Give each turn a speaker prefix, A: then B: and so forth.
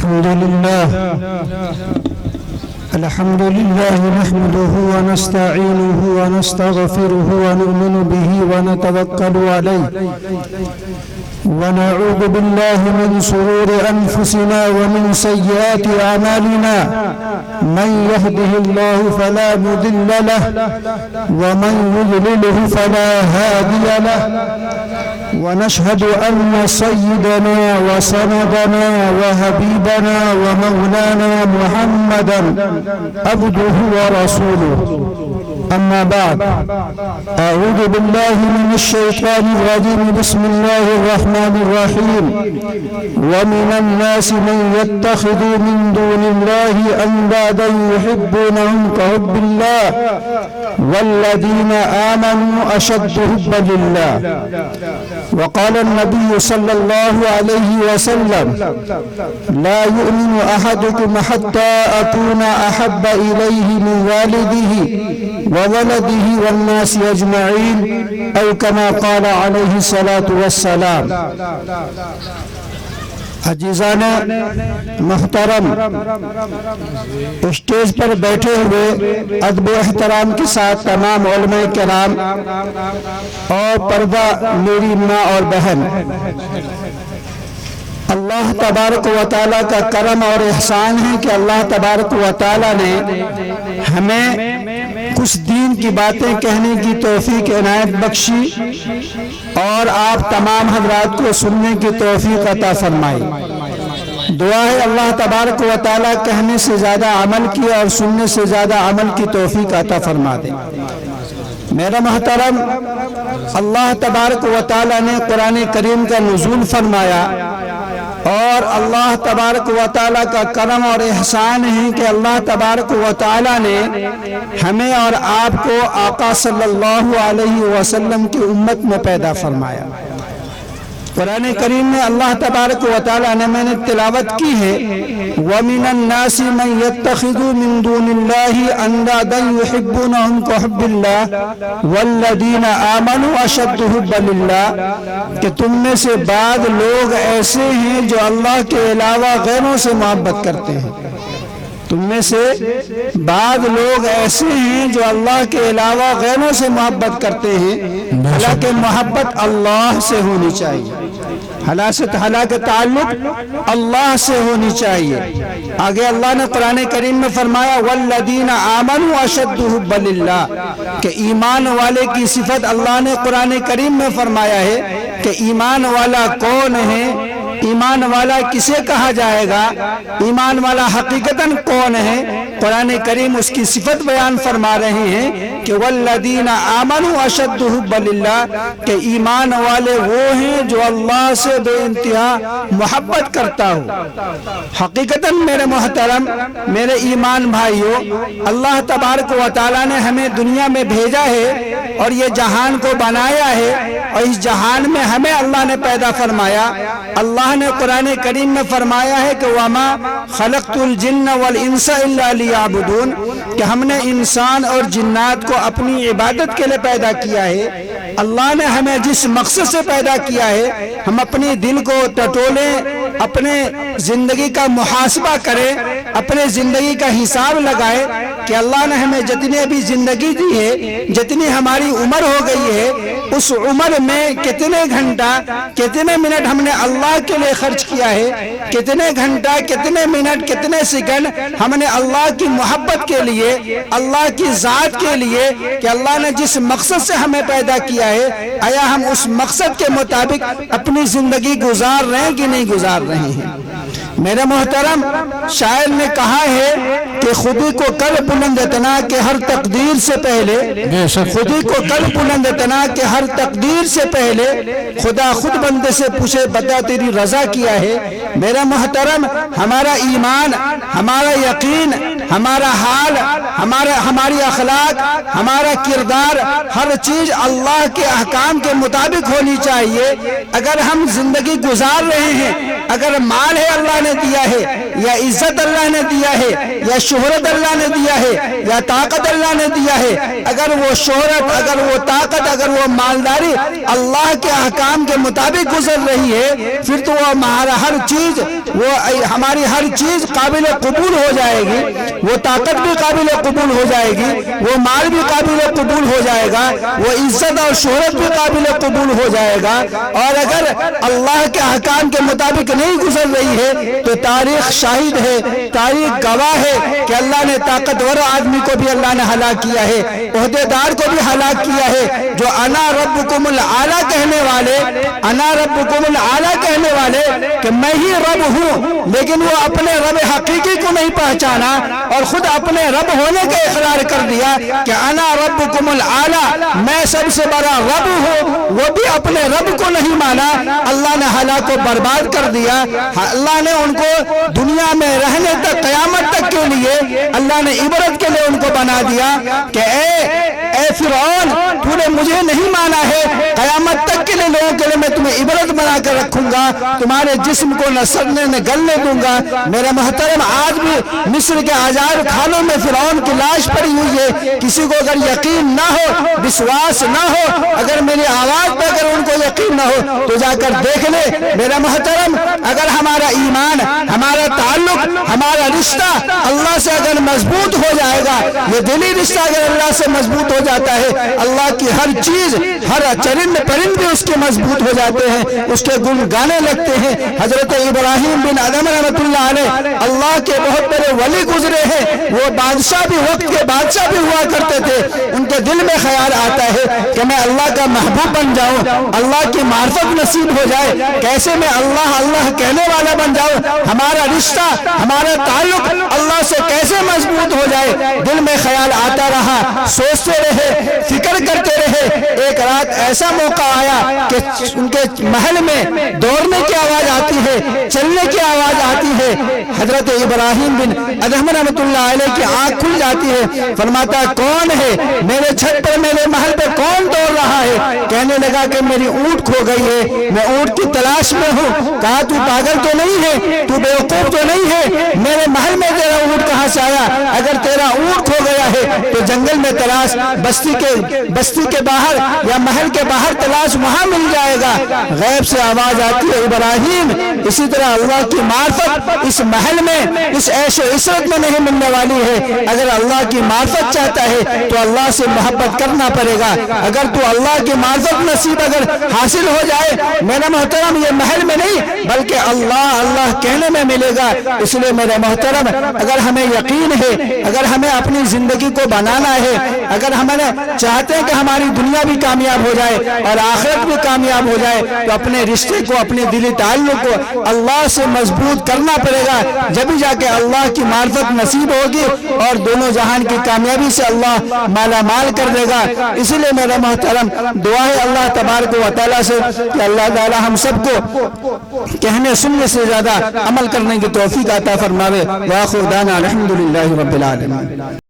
A: الحمد لله نحمده ونستعينه ونستغفره ونؤمن به ونتوكل عليه ونعوذ بالله من شرور أنفسنا ومن سيئات أعمالنا من يهده الله فلا مضل له ومن يضلله فلا هادي له ونشهد أن سيدنا وسندنا وحبيبنا ومولانا محمدا عبده ورسوله أما بعد أعوذ بالله من الشيطان الرجيم بسم الله الرحمن الرحيم ومن الناس من يتخذ من دون الله أندادا يحبونهم كحب الله والذين آمنوا أشد حبا لله وقال النبي صلى الله عليه وسلم لا يؤمن أحدكم حتى أكون أحب إليه من والده وولده والناس أجمعين أو كما قال عليه الصلاة والسلام. عزیزان محترم، اسٹیج پر بیٹھے ہوئے ادب و احترام کے ساتھ تمام علماء کرام اور پردہ میری ماں اور بہن، اللہ تبارک و تعالیٰ کا کرم اور احسان ہے کہ اللہ تبارک و تعالیٰ نے ہمیں کچھ دین کی باتیں کہنے کی توفیق عنایت بخشی اور آپ تمام حضرات کو سننے کی توفیق عطا فرمائی. دعا ہے اللہ تبارک و تعالیٰ کہنے سے زیادہ عمل کی اور سننے سے زیادہ عمل کی توفیق عطا فرما دے. میرا محترم، اللہ تبارک و تعالیٰ نے قرآن کریم کا نزول فرمایا اور اللہ تبارک و تعالیٰ کا کرم اور احسان ہے کہ اللہ تبارک و تعالیٰ نے ہمیں اور آپ کو آقا صلی اللہ علیہ وسلم کی امت میں پیدا فرمایا. قرآن کریم میں اللہ تبارک و تعالیٰ نے میں نے تلاوت کی ہے وَمِنَ النَّاسِ مَنْ يَتَّخِذُ مِن دُونِ اللَّهِ أَنْدَادًا يُحِبُّونَهُمْ كَحُبِّ اللَّهِ وَالَّذِينَ آمَنُوا أَشَدُّ حُبًّا لِلَّهِ کہ تم میں سے بعض لوگ ایسے ہیں جو اللہ کے علاوہ غیروں سے محبت کرتے ہیں. تم میں سے بعض لوگ ایسے ہیں جو اللہ کے علاوہ غیروں سے محبت کرتے ہیں، حالانکہ محبت اللہ سے ہونی چاہیے، حالانکہ تعلق اللہ سے ہونی چاہیے. آگے اللہ نے قرآن کریم میں فرمایا وَالَّذِينَ آمَنُوا أَشَدُّ حُبًّا لِلَّهِ کہ ایمان والے کی صفت اللہ نے قرآن کریم میں فرمایا ہے کہ ایمان والا کون ہے، ایمان والا کسے کہا جائے گا، ایمان والا حقیقتاً کون ہے. قرآن کریم اس کی صفت بیان فرما رہے ہیں کہ والذین آمنوا اشد حبا للہ کہ ایمان والے وہ ہیں جو اللہ سے بے انتہا محبت کرتا ہو. حقیقتاً میرے محترم، میرے ایمان بھائیو، اللہ تبارک و تعالیٰ نے ہمیں دنیا میں بھیجا ہے اور یہ جہان کو بنایا ہے اور اس جہان میں ہمیں اللہ نے پیدا فرمایا. اللہ نے قرآن کریم میں فرمایا ہے کہ وَمَا خَلَقْتُ الْجِنَّ وَالْإِنسَ إِلَّا لِيَعْبُدُونَ کہ ہم نے انسان اور جنات کو اپنی عبادت کے لئے پیدا کیا ہے. اللہ نے ہمیں جس مقصد سے پیدا کیا ہے ہم اپنے دل کو ٹٹولیں، اپنے زندگی کا محاسبہ کریں، اپنے زندگی کا حساب لگائیں کہ اللہ نے ہمیں جتنی ابھی زندگی دی ہے، جتنی ہماری عمر ہو گئی ہے، اس عمر میں کتنے گھنٹہ کتنے منٹ ہم نے اللہ کے لئے خرچ کیا ہے، کتنے گھنٹہ کتنے منٹ کتنے سیکنڈ ہم نے اللہ کی محبت کے لیے، اللہ کی ذات کے لیے کہ اللہ نے جس مقصد سے ہمیں پیدا کیا ہے آیا ہم اس مقصد کے مطابق اپنی زندگی گزار رہے ہیں کہ نہیں گزار رہے ہیں. میرے محترم، شاعر نے کہا ہے کہ خودی کو کر بلند اتنا کہ ہر تقدیر سے پہلے، خودی کو کر بلند اتنا کہ ہر تقدیر سے پہلے خدا خود بندے سے پوچھے بتا تیری رضا کیا ہے. میرا محترم، ہمارا ایمان، ہمارا یقین، ہمارا حال، ہماری اخلاق، ہمارا کردار، ہر چیز اللہ کے احکام کے مطابق ہونی چاہیے. اگر ہم زندگی گزار رہے ہیں، اگر مال ہے اللہ نے دیا ہے، یا عزت اللہ نے دیا ہے، یا شہرت اللہ نے دیا ہے، یا طاقت اللہ نے دیا ہے، اگر وہ شہرت، اگر وہ طاقت، اگر وہ مالداری اللہ کے احکام کے مطابق گزر رہی ہے، پھر تو وہ ہمارا ہر چیز، وہ ہماری ہر چیز قابل قبول ہو جائے گی، وہ طاقت بھی قابل قبول ہو جائے گی، وہ مال بھی قابل قبول ہو جائے گا، وہ عزت اور شہرت بھی قابل قبول ہو جائے گا۔ اور اگر اللہ کے احکام کے مطابق نہیں گزر رہی ہے تو تاریخ شاہد ہے، تاریخ گواہ ہے کہ اللہ نے طاقتور آدمی کو بھی اللہ نے ہلاک کیا ہے، عہدیدار کو بھی ہلاک کیا ہے، جو انا ربکم الاعلی کہنے والے، انا ربکم الاعلی کہنے والے کہ میں ہی رب ہوں، لیکن وہ اپنے رب حقیقی کو نہیں پہچانا اور خود اپنے رب ہونے کا اقرار کر دیا کہ انا ربکم الاعلی، میں سب سے بڑا رب ہوں، وہ بھی اپنے رب کو نہیں مانا، اللہ نے ہلاک کو برباد کر دیا۔ اللہ نے ان کو دنیا میں رہنے تک، قیامت تک کے لیے اللہ نے عبرت کے لیے ان کو بنا دیا کہ اے فرعون، تو نے مجھے نہیں مانا ہے، قیامت تک کے لیے لوگوں کے لیے میں تمہیں عبرت بنا کر رکھوں گا، تمہارے جسم کو نہ سڑنے نہ گلنے دوں گا۔ میرے محترم، آج بھی مصر کے آزاد خانوں میں فرعون کی لاش پڑی ہوئی ہے، کسی کو اگر یقین نہ ہو، وشواس نہ ہو، اگر میری آواز پہ اگر ان کو یقین نہ ہو تو جا کر دیکھ لے۔ میرا محترم، اگر ہمارا ایمان، ہمارا تعلق، ہمارا رشتہ اللہ سے اگر مضبوط ہو جائے گا، یہ دلی رشتہ اگر اللہ سے مضبوط ہو جاتا ہے، اللہ کی ہر چیز، ہر چرند پرند بھی اس کے مضبوط ہو جاتے ہیں، اس کے گن گانے لگتے ہیں۔ حضرت ابراہیم بن ادم رحمۃ اللہ علیہ اللہ کے بہت بڑے ولی گزرے ہیں، وہ بادشاہ بھی، وقت کے بادشاہ بھی ہوا کرتے تھے، ان کے دل میں خیال آتا ہے کہ میں اللہ کا محبوب بن جاؤں، اللہ کی معرفت نصیب ہو جائے، کیسے میں اللہ اللہ کہنے والا بن جاؤں، ہمارا رشتہ، ہمارا تعلق اللہ سے کیسے مضبوط ہو جائے۔ دل میں خیال آتا رہا، سوچتے رہے، فکر کرتے رہے۔ ایک رات ایسا موقع آیا کہ ان کے محل میں دوڑنے کی آواز آتی ہے، چلنے کی آواز آتی ہے۔ حضرت ابراہیم بن ادہم رحمۃ اللہ علیہ کی آنکھ کھل جاتی ہے، فرماتا ہے کون ہے میرے چھت پر، میرے محل پہ کون دوڑ رہا ہے؟ کہنے لگا کہ میری اونٹ کھو گئی ہے، میں اونٹ کی تلاش میں ہوں۔ کہا تو پاگل تو نہیں ہے، تو بیوقوف تو نہیں ہے، میرے محل میں تیرا اونٹ کہاں سے آیا؟ اگر تیرا اونٹ کھو گیا ہے تو جنگل میں تلاش، بستی کے باہر یا محل کے باہر تلاش، وہاں مل جائے گا۔ غیب سے آواز آتی ہے ابراہیم، اسی طرح اللہ کی معرفت اس محل میں، اس عیش و عشرت میں نہیں ملنے والی ہے۔ اگر اللہ کی معرفت چاہتا ہے تو اللہ سے محبت کرنا پڑے گا۔ اگر تو اللہ کی معرفت نصیب اگر حاصل ہو جائے، میرا محترم، یہ محل میں نہیں بلکہ اللہ اللہ کہنے میں ملے گا۔ اس لیے میرے محترم، اگر ہمیں یقین ہے، اگر ہمیں اپنی زندگی کو بنانا ہے، اگر ہمیں چاہتے ہیں کہ ہماری دنیا بھی کامیاب ہو جائے اور آخرت بھی کامیاب ہو جائے، تو اپنے رشتے کو، اپنے دلی تعلق کو اللہ سے مضبوط کرنا پڑے گا، جبھی جا کے اللہ کی معرفت نصیب ہوگی اور دونوں جہان کی کامیابی سے اللہ مالا مال کر دے گا۔ اسی لیے میرا محترم، دعا ہے اللہ تبارک و تعالیٰ سے کہ اللہ تعالیٰ ہم سب کو کہنے سننے سے زیادہ عمل کرنے کی توفیق عطا فرماوے۔ وآخر دعوانا الحمدللہ رب العالمین۔